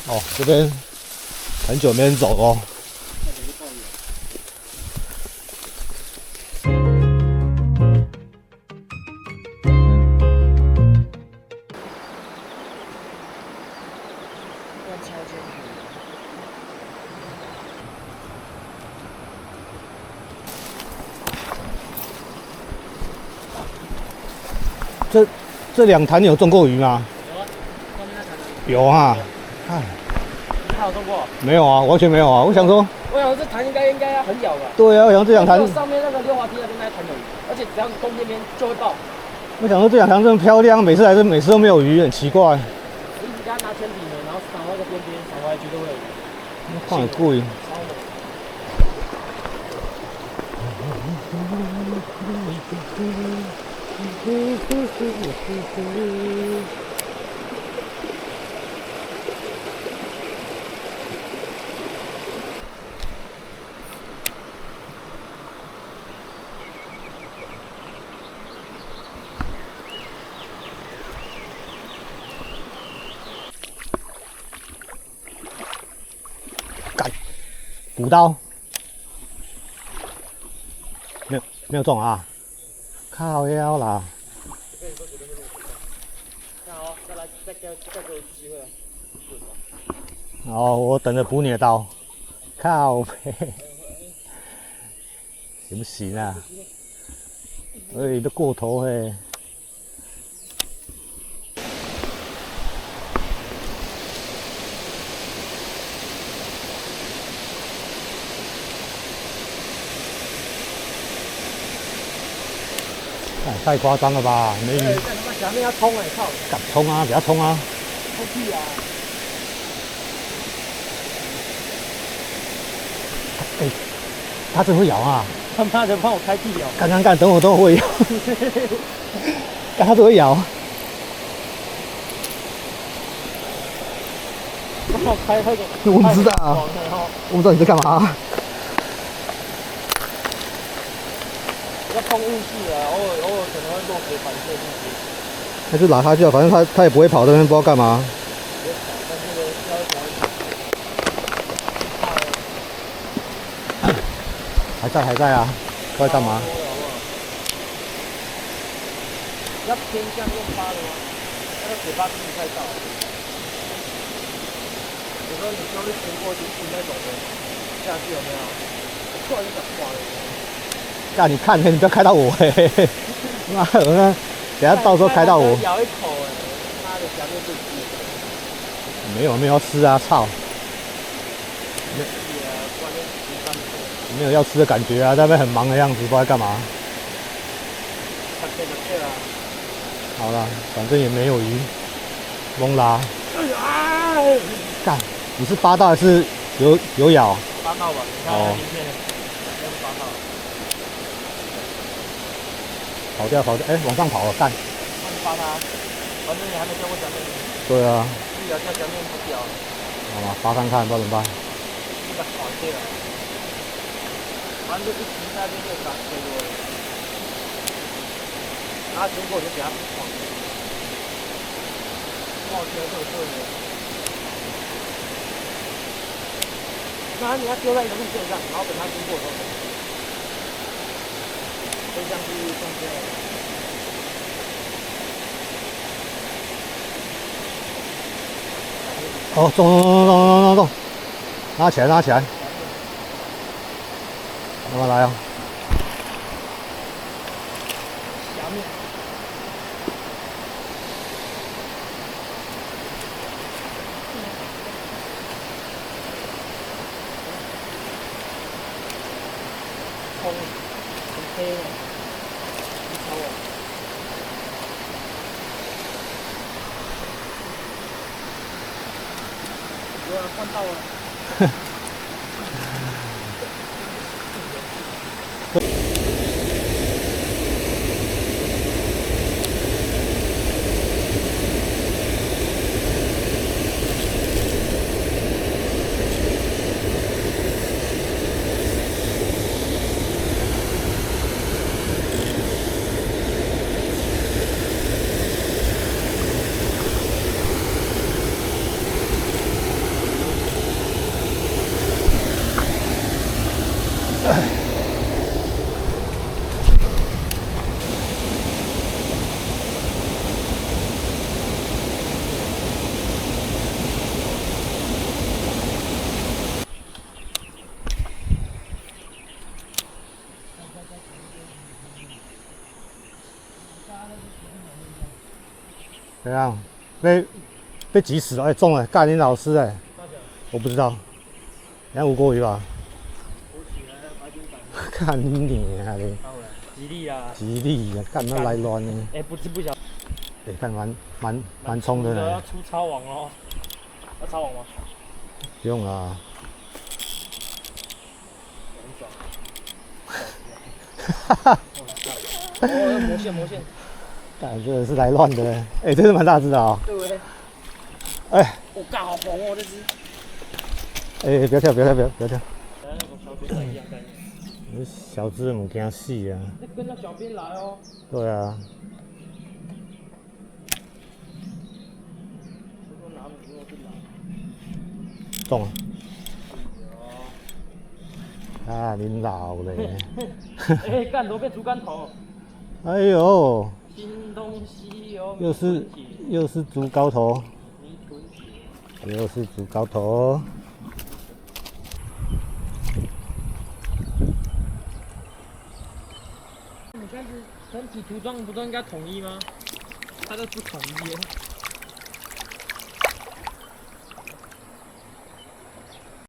哦，这边很久没人走哦。这两潭你有中过鱼吗？有啊，哎，你还有中过？没有啊，完全没有啊。我想说，这潭应该要很咬的。对啊，我想这两潭上面那个溜滑梯那边那潭有鱼，而且只要你攻边边就会爆。我想说这两潭这么漂亮，每次都没有鱼，很奇怪。一直给他拿铅笔呢，然后扫那个边边，扫回来绝对会有鱼。看很贵。干，补刀，没有中啊！靠腰啦！好，再给我机会。哦，我等着补你的刀。靠背，行不行啊？哎，都过头嘿。太夸张了吧？没鱼。干他妈前面要冲哎，操！敢冲啊！不要冲啊！冲屁啊！哎，它真会咬啊！他妈的帮我开屁哦！干，等我会咬。干，它真会咬。帮我开那个。我不知道啊，我不知道你在干嘛。要碰运气啊，偶尔可能会落水反射进去。那就拉它就好，反正它也不会跑，这边不知道干嘛。但这个要小一点。还在啊，不知道干嘛？要偏向用发的吗？那个嘴巴自己太大。有时候你就是经过就是那种的下去有没有？突然就想挂了。干，你看，你不要开到我嘿。妈的，等下到时候开到我。咬一口哎，妈的，下面最低。没有要吃啊，操！没有要吃的感觉啊，在那边很忙的样子，不知道在干嘛。好了，反正也没有鱼，蒙拉。干，你是8道还是有咬？8道吧，你看那影片，应该是8道。跑掉，哎，往上跑了，干。那你发它，反正你还没钓过小面。对啊。自己要钓小面不钓。好吧，发看看，不知道怎么办。这个好对了。反正就一停在那边就打最多了，然后经过就给他晃，冒车特色的。那你要丢在一个路线上，然后等他经过的时候，飞向地狱中间。哦，中，拉起来，慢慢来啊。下面。冲，很黑了，你瞅我。有人换到了。怎样？被挤死了！哎、中了！干你老师哎、我不知道，人家无国鱼吧？看你啊嘞！吉利啊！吉利啊！干那来乱呢？哎，不知不晓。哎、看蛮冲的呢。要出超网哦！要超网吗？不用啦。哈哈。哦，魔线。干，真的是来乱的。哎、这是蛮大只的啊、对不对？哎，我干，好红哦，这只。哎、不要跳！跟那种小编来一样概念。你小只的物惊死啊！跟着小编来哦。对啊。中了。啊，你老嘞！哎，干多变竹竿头。哎呦，新东西哦。又是竹竿头，又是竹竿头。你看是整体涂装不都应该统一吗？它都不统一耶。